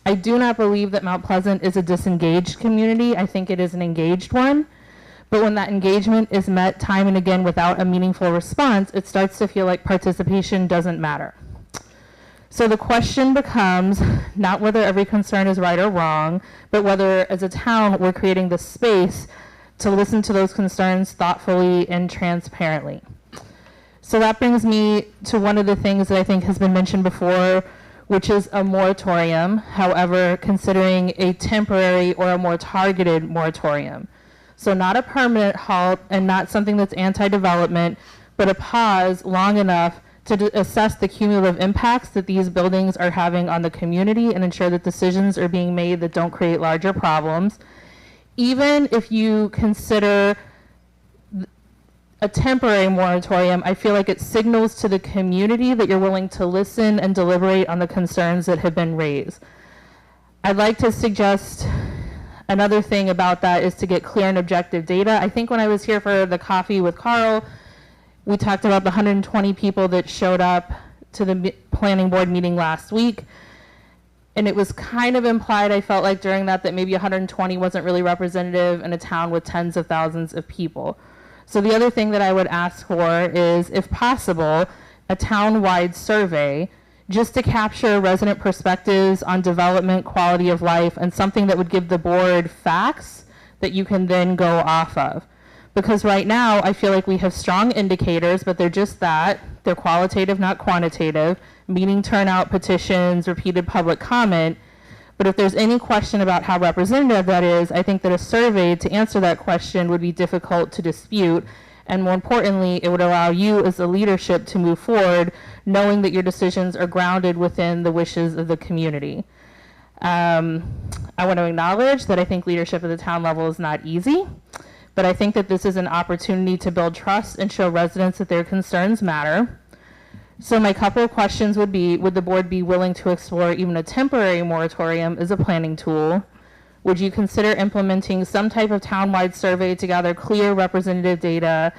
I do not believe that Mount Pleasant is a disengaged community. I think it is an engaged one. But when that engagement is met time and again without a meaningful response, it starts to feel like participation doesn't matter. So the question becomes not whether every concern is right or wrong, but whether as a town we're creating the space to listen to those concerns thoughtfully and transparently. So that brings me to one of the things that I think has been mentioned before, which is a moratorium, however, considering a temporary or a more targeted moratorium. So not a permanent halt and not something that's anti-development, but a pause long enough to assess the cumulative impacts that these buildings are having on the community and ensure that decisions are being made that don't create larger problems. Even if you consider a temporary moratorium, I feel like it signals to the community that you're willing to listen and deliberate on the concerns that have been raised. I'd like to suggest another thing about that is to get clear and objective data. I think when I was here for the coffee with Carl, we talked about the 120 people that showed up to the planning board meeting last week. And it was kind of implied, I felt like during that maybe 120 wasn't really representative in a town with tens of thousands of people. So the other thing that I would ask for is, if possible, a town-wide survey just to capture resident perspectives on development, quality of life, and something that would give the board facts that you can then go off of. Because right now, I feel like we have strong indicators, but they're just that. They're qualitative, not quantitative. Meeting turnout, petitions, repeated public comment. But if there's any question about how representative that is, I think that a survey to answer that question would be difficult to dispute. And more importantly, it would allow you as the leadership to move forward, knowing that your decisions are grounded within the wishes of the community. I want to acknowledge that I think leadership at the town level is not easy, but I think that this is an opportunity to build trust and show residents that their concerns matter. So my couple of questions would be, would the board be willing to explore even a temporary moratorium as a planning tool? Would you consider implementing some type of town-wide survey to gather clear representative data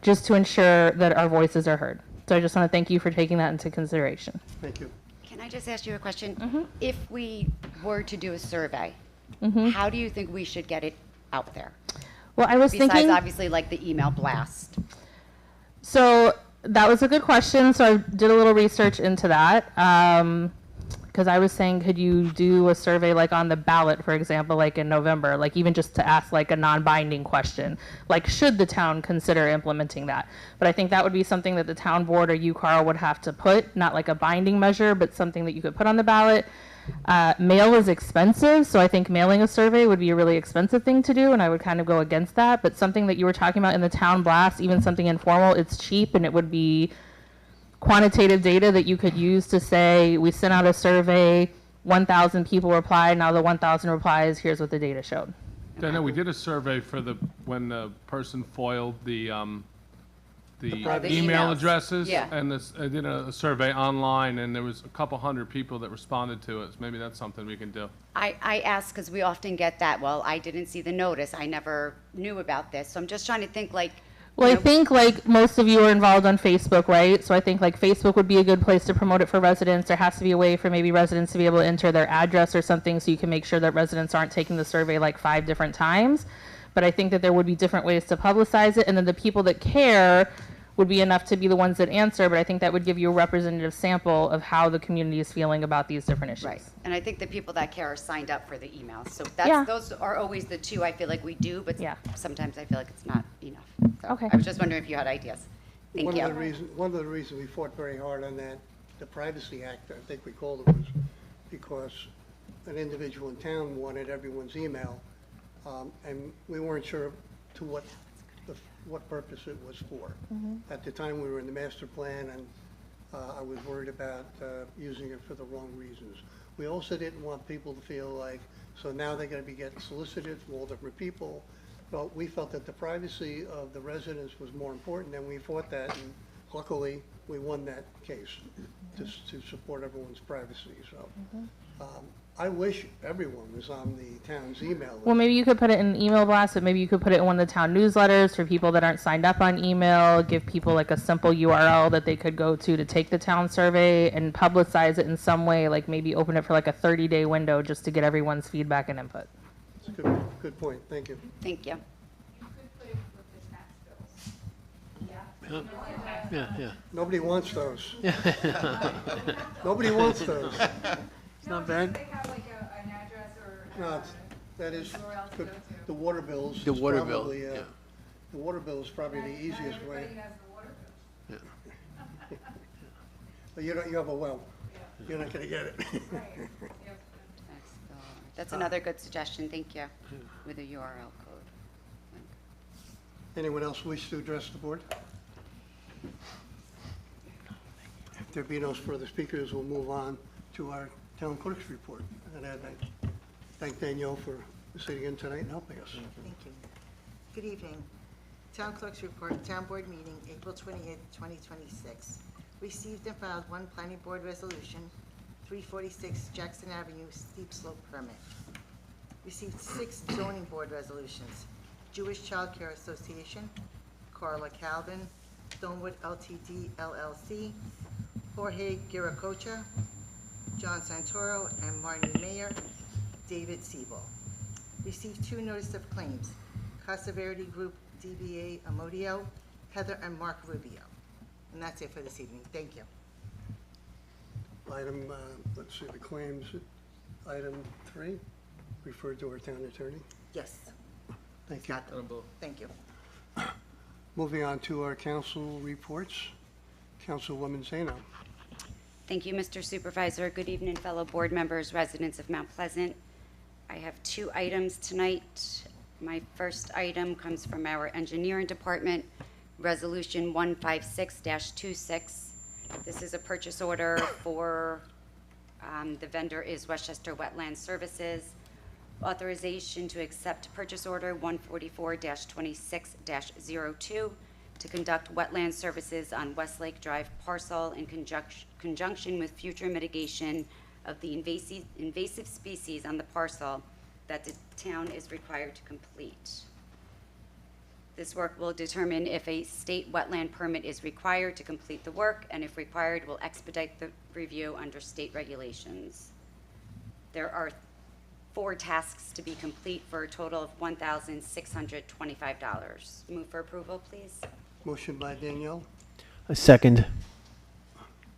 just to ensure that our voices are heard? So I just want to thank you for taking that into consideration. Thank you. Can I just ask you a question? Mm-hmm. If we were to do a survey, how do you think we should get it out there? Well, I was Besides, thinking, obviously, like the email blast. so that was a good question. So I did a little research into that. Because I was saying, could you do a survey like on the ballot, for example, like in November, like even just to ask like a non-binding question, like should the town consider implementing that? But I think that would be something that the town board or you, Carl, would have to put, not like a binding measure, but something that you could put on the ballot. Mail is expensive, so I think mailing a survey would be a really expensive thing to do, and I would kind of go against that. But something that you were talking about in the town blast, even something informal, it's cheap and it would be quantitative data that you could use to say, we sent out a survey, 1,000 people replied, now the 1,000 replies, here's what the data showed. Dana, we did a survey for when the person foiled the private email emails. addresses. Yeah. And I did a survey online, and there was a couple hundred people that responded to it. So maybe that's something we can do. I ask because we often get that, well, I didn't see the notice. I never knew about this. So I'm just trying to think like, Well, I you know, think like most of you are involved on Facebook, right? So I think like Facebook would be a good place to promote it for residents. There has to be a way for maybe residents to be able to enter their address or something so you can make sure that residents aren't taking the survey like 5 different times. But I think that there would be different ways to publicize it, and then the people that care would be enough to be the ones that answer, but I think that would give you a representative sample of how the community is feeling about these different issues. right. And I think the people that care are signed up for the email. So Yeah. those are always the two I feel like we do, but Yeah. sometimes I feel like it's not enough. So Okay. I was just wondering if you had ideas. Thank One you. of the reasons we fought very hard on that, the Privacy Act, I think we called it, was because an individual in town wanted everyone's email, and we weren't sure to what purpose it was for. At the time, we were in the master plan, and I was worried about using it for the wrong reasons. We also didn't want people to feel like, so now they're going to be getting solicited from all different people. But we felt that the privacy of the residents was more important, and we fought that, and luckily, we won that case to support everyone's privacy, so. I wish everyone was on the town's email list. Well, maybe you could put it in an email blast, but maybe you could put it in one of the town newsletters for people that aren't signed up on email, give people like a simple URL that they could go to take the town survey and publicize it in some way, like maybe open it for like a 30-day window just to get everyone's feedback and input. It's a good point, thank you. Thank you. Yeah. Nobody wants those. Nobody wants those. It's not bad. They have like an address or No, that is, good. The water bills. The is water bill, probably, yeah. The water bill is probably the easiest way. But you have a well. You're not gonna get it. That's another good suggestion. Thank you. With a URL code. Anyone else wish to address the board? If there be no further speakers, we'll move on to our town clerk's report. And I thank Danielle for sitting in tonight and helping us. Thank you. Good evening. Town Clerk's Report, Town Board Meeting, April 28th, 2026. Received and filed one Planning Board Resolution, 346 Jackson Avenue Steep Slope Permit. Received 6 Zoning Board Resolutions. Jewish Child Care Association, Carla Calvin, Stonewood LTD LLC, Jorge Giracocha, John Santoro, and Marnie Mayer, David Siebel. Received 2 notice of claims, Casa Verde Group, DBA Amodio, Heather and Mark Rubio. And that's it for this evening. Thank you. Item, let's see, the claims, item 3, referred to our town attorney. Yes. Thank you. Thank you. Moving on to our council reports. Councilwoman Zeno. Thank you, Mr. Supervisor. Good evening, fellow board members, residents of Mount Pleasant. I have 2 items tonight. My first item comes from our engineering department, Resolution 156-26. This is a purchase order for, the vendor is Westchester Wetland Services. Authorization to accept purchase order 144-26-02 to conduct wetland services on Westlake Drive parcel in conjunction with future mitigation of the invasive species on the parcel that the town is required to complete. This work will determine if a state wetland permit is required to complete the work, and if required, will expedite the review under state regulations. There are 4 tasks to be complete for a total of $1,625. Move for approval, please. Motion by Danielle. A second.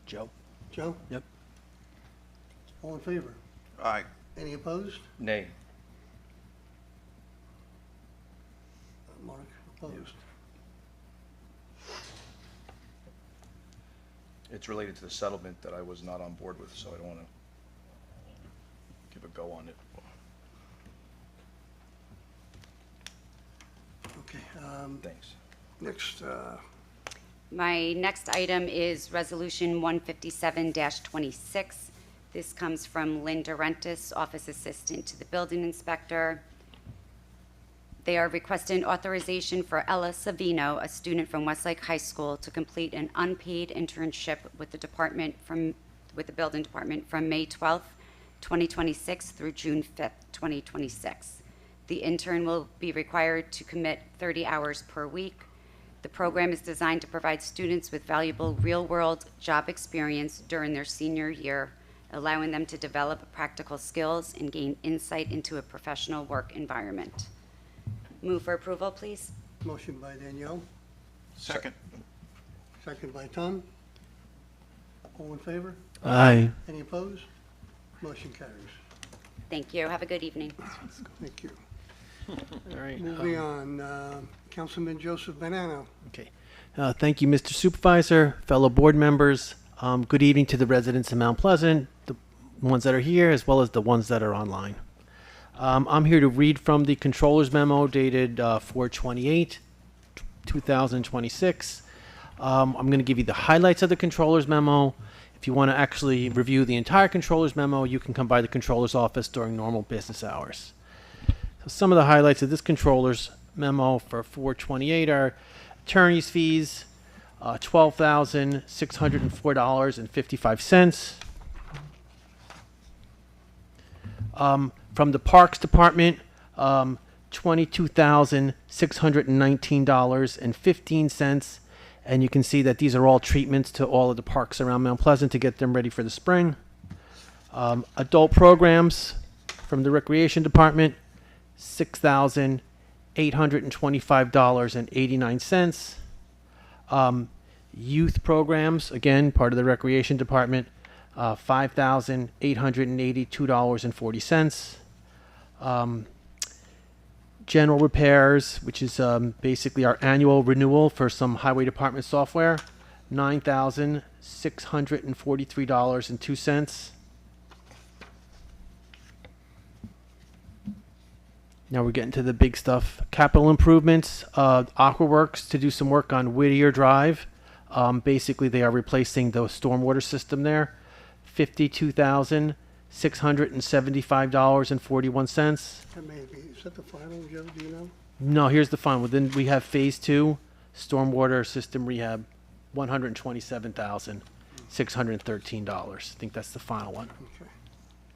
Joe? Joe? Yep. All in favor? Aye. Any opposed? Nay. Mark, opposed. It's related to the settlement that I was not on board with, so I don't want to give a go on it. Okay. Thanks. Next, My next item is Resolution 157-26. This comes from Lynn Durentis, Office Assistant to the Building Inspector. They are requesting authorization for Ella Savino, a student from Westlake High School, to complete an unpaid internship with the building department from May 12th, 2026 through June 5th, 2026. The intern will be required to commit 30 hours per week. The program is designed to provide students with valuable real-world job experience during their senior year, allowing them to develop practical skills and gain insight into a professional work environment. Move for approval, please. Motion by Danielle, Second. second by Tom. All in favor? Aye. Any opposed? Motion carries. Thank you. Have a good evening. Thank you. All right. Moving on, Councilman Joseph Bonanno. Okay. Thank you, Mr. Supervisor, fellow board members. Good evening to the residents of Mount Pleasant, the ones that are here, as well as the ones that are online. I'm here to read from the Controller's Memo dated 4/28/2026. I'm going to give you the highlights of the Controller's Memo. If you want to actually review the entire Controller's Memo, you can come by the Controller's office during normal business hours. So some of the highlights of this Controller's Memo for 4/28 are attorney's fees, $12,604.55. From the Parks Department, $22,619.15. And you can see that these are all treatments to all of the parks around Mount Pleasant to get them ready for the spring. Adult programs from the Recreation Department, $6,825.89. Youth programs, again, part of the Recreation Department, $5,882.40. General repairs, which is basically our annual renewal for some highway department software, $9,643.02. Now we're getting to the big stuff. Capital improvements, Aquaworks to do some work on Whittier Drive. Basically, they are replacing the stormwater system there. $52,675.41. That may be, is that the final, Joe, do you know? No, here's the final. Then we have phase 2, stormwater system rehab, $127,613. I think that's the final one. Okay.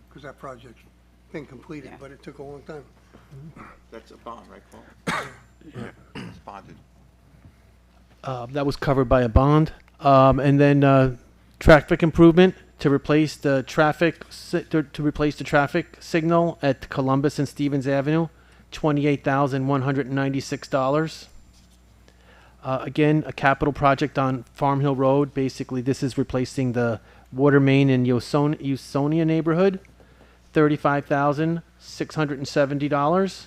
Because that project's been completed, but it took a long time. That's a bond, right, Paul? It's bonded. That was covered by a bond. And then traffic improvement to replace the traffic signal at Columbus and Stevens Avenue, $28,196. Again, a capital project on Farm Hill Road. Basically, this is replacing the water main in Usonia neighborhood, $35,670.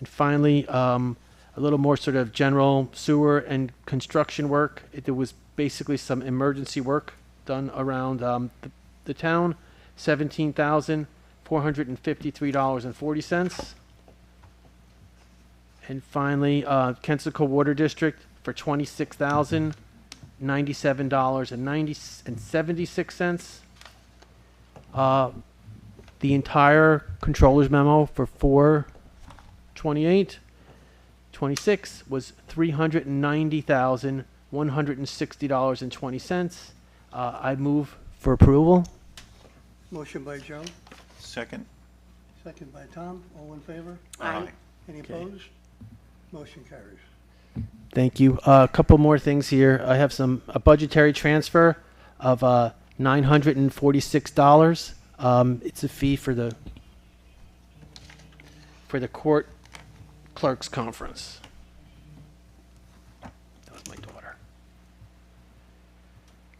And finally, a little more sort of general sewer and construction work. There was basically some emergency work done around the town, $17,453.40. And finally, Kensico Water District for $26,097.76. The entire controller's memo for 4/28/26 was $390,160.20. I move for approval. Motion by Joe, Second. second by Tom. All in favor? Aye. Any Okay. opposed? Motion carries. Thank you. A couple more things here. I have a budgetary transfer of $946. It's a fee for the court clerks conference. That was my daughter.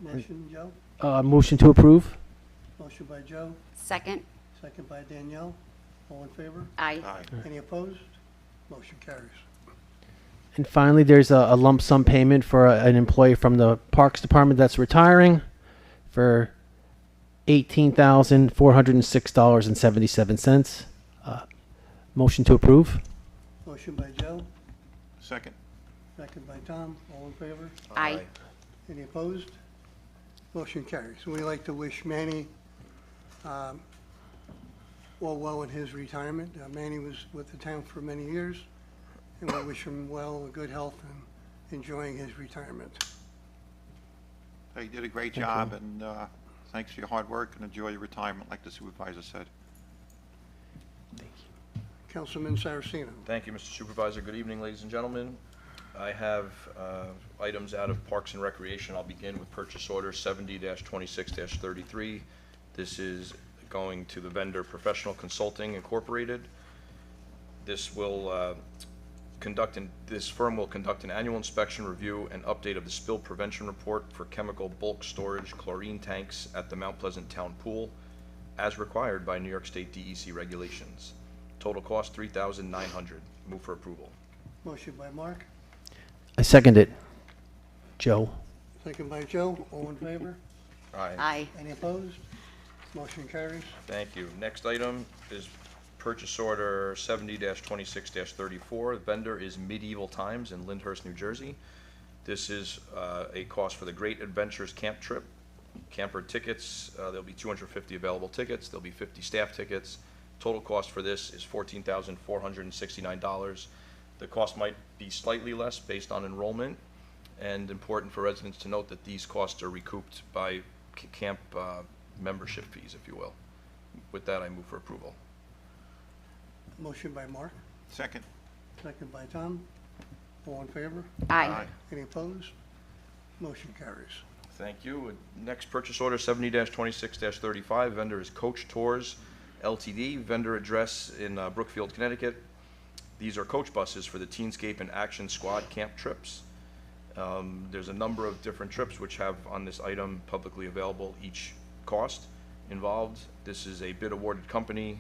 Motion, Joe? Motion to approve. Motion by Joe, Second. second by Danielle. All in favor? Aye. Aye. Any opposed? Motion carries. And finally, there's a lump sum payment for an employee from the Parks Department that's retiring for $18,406.77. Motion to approve. Motion by Joe, Second. second by Tom. All in favor? Aye. Any opposed? Motion carries. We'd like to wish Manny all well in his retirement. Manny was with the town for many years, and we wish him well and good health and enjoying his retirement. You did a great job, and thanks for your hard work, and enjoy your retirement, like the supervisor said. Councilman Saraceno. Thank you, Mr. Supervisor. Good evening, ladies and gentlemen. I have items out of Parks and Recreation. I'll begin with purchase order 70-26-33. This is going to the vendor Professional Consulting Incorporated. This firm will conduct an annual inspection, review, and update of the spill prevention report for chemical bulk storage chlorine tanks at the Mount Pleasant Town Pool, as required by New York State DEC regulations. Total cost $3,900. Move for approval. Motion by Mark, I second it. Joe? second by Joe. All in favor? Aye. Any opposed? Motion carries. Thank you. Next item is purchase order 70-26-34. The vendor is Medieval Times in Lyndhurst, New Jersey. This is a cost for the Great Adventures Camp Trip. Camper tickets, there'll be 250 available tickets. There'll be 50 staff tickets. Total cost for this is $14,469. The cost might be slightly less based on enrollment, and important for residents to note that these costs are recouped by camp membership fees, if you will. With that, I move for approval. Motion by Mark, Second. second by Tom. All in favor? Aye. Any opposed? Motion carries. Thank you. Next purchase order 70-26-35. Vendor is Coach Tours LTD. Vendor address in Brookfield, Connecticut. These are coach buses for the Teenscape and Action Squad camp trips. There's a number of different trips which have on this item publicly available each cost involved. This is a bid awarded company.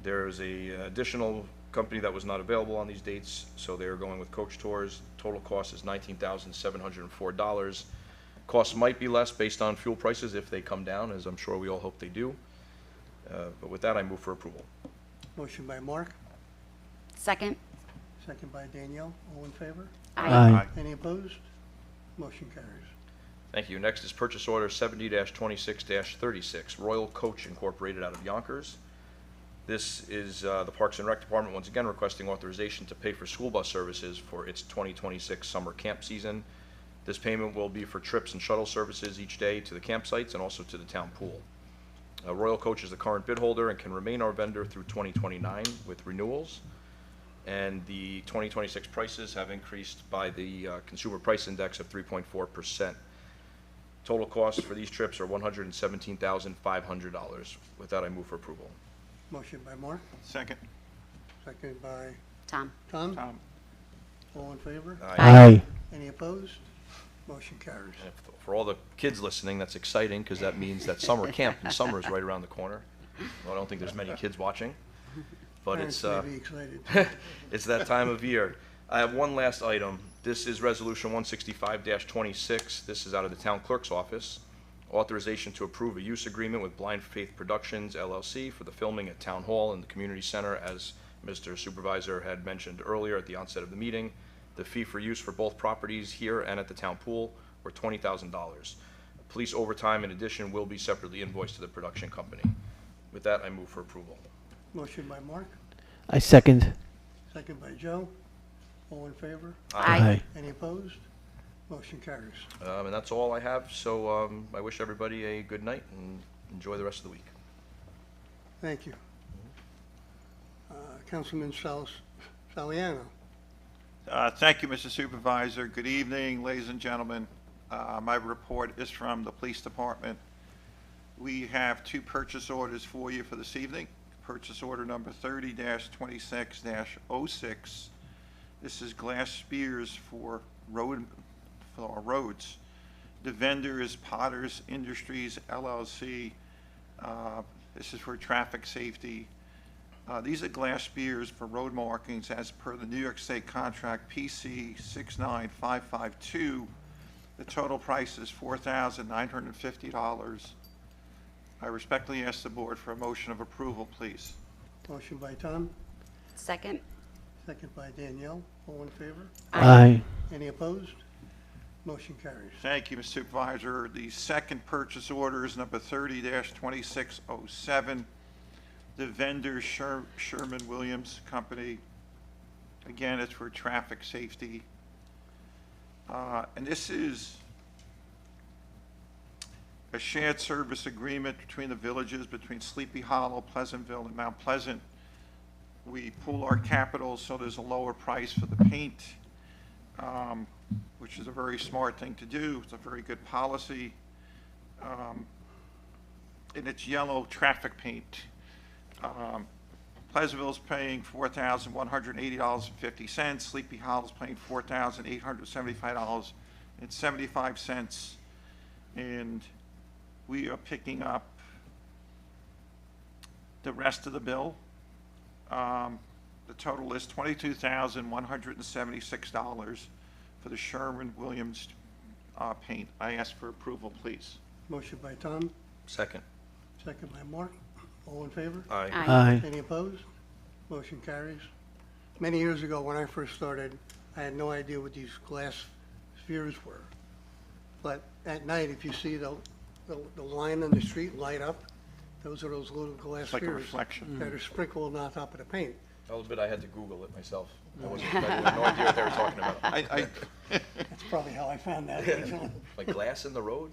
There's a additional company that was not available on these dates, so they're going with Coach Tours. Total cost is $19,704. Costs might be less based on fuel prices if they come down, as I'm sure we all hope they do. But with that, I move for approval. Motion by Mark, Second? second by Danielle. All in favor? Aye. Any opposed? Motion carries. Thank you. Next is purchase order 70-26-36, Royal Coach Incorporated out of Yonkers. This is the Parks and Rec Department once again requesting authorization to pay for school bus services for its 2026 summer camp season. This payment will be for trips and shuttle services each day to the campsites and also to the town pool. Royal Coach is the current bid holder and can remain our vendor through 2029 with renewals. And the 2026 prices have increased by the Consumer Price Index of 3.4%. Total costs for these trips are $117,500. With that, I move for approval. Motion by Mark, Second. second by Tom? Tom. Tom. All in favor? Aye. Any opposed? Motion carries. And for all the kids listening, that's exciting because that means that summer camp in summer is right around the corner. Well, I don't think there's many kids watching, but Parents it's may be excited. it's that time of year. I have one last item. This is Resolution 165-26. This is out of the Town Clerk's office. Authorization to approve a use agreement with Blind Faith Productions, LLC, for the filming at Town Hall and the Community Center, as Mr. Supervisor had mentioned earlier at the onset of the meeting. The fee for use for both properties here and at the town pool were $20,000. Police overtime, in addition, will be separately invoiced to the production company. With that, I move for approval. Motion by Mark, I second. second by Joe. All in favor? Aye. Any opposed? Motion carries. And that's all I have, so I wish everybody a good night and enjoy the rest of the week. Thank you. Councilman Saliano. Thank you, Mr. Supervisor. Good evening, ladies and gentlemen. My report is from the Police Department. We have two purchase orders for you for this evening. Purchase order number 30-26-06. This is glass spears for our roads. The vendor is Potters Industries, LLC. This is for traffic safety. These are glass spears for road markings as per the New York State contract PC 69552. The total price is $4,950. I respectfully ask the board for a motion of approval, please. Motion by Tom, Second? second by Danielle. All in favor? Aye. Any opposed? Motion carries. Thank you, Mr. Supervisor. The second purchase order is number 30-2607. The vendor Sherman-Williams Company. Again, it's for traffic safety. And this is a shared service agreement between the villages, between Sleepy Hollow, Pleasantville, and Mount Pleasant. We pool our capital, so there's a lower price for the paint, which is a very smart thing to do. It's a very good policy. And it's yellow traffic paint. Pleasantville's paying $4,180.50. Sleepy Hollow's paying $4,875.75. And we are picking up the rest of the bill. The total is $22,176 for the Sherwin-Williams paint. I ask for approval, please. Motion by Tom, Second. second by Mark. All in favor? Aye. Aye. Any opposed? Motion carries. Many years ago, when I first started, I had no idea what these glass spheres were. But at night, if you see the line on the street light up, those are those little glass It's like a spheres reflection. that are sprinkled on top of the paint. I'll admit I had to Google it myself. I had no idea what they were talking about. That's probably how I found that originally. Like glass in the road?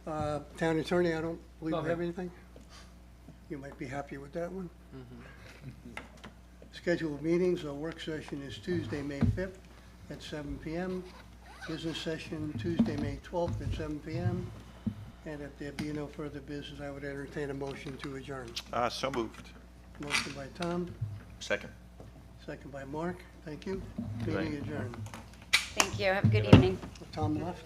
Town attorney, I don't believe you have Nothing. anything? You might be happy with that one. Scheduled meetings, our work session is Tuesday, May 5th at 7 PM. Business session Tuesday, May 12th at 7 PM. And if there be no further business, I would entertain a motion to adjourn. So moved. Motion by Tom, Second. second by Mark. Thank you. Good night. Meeting adjourned. Thank you. Have a good evening. Tom left?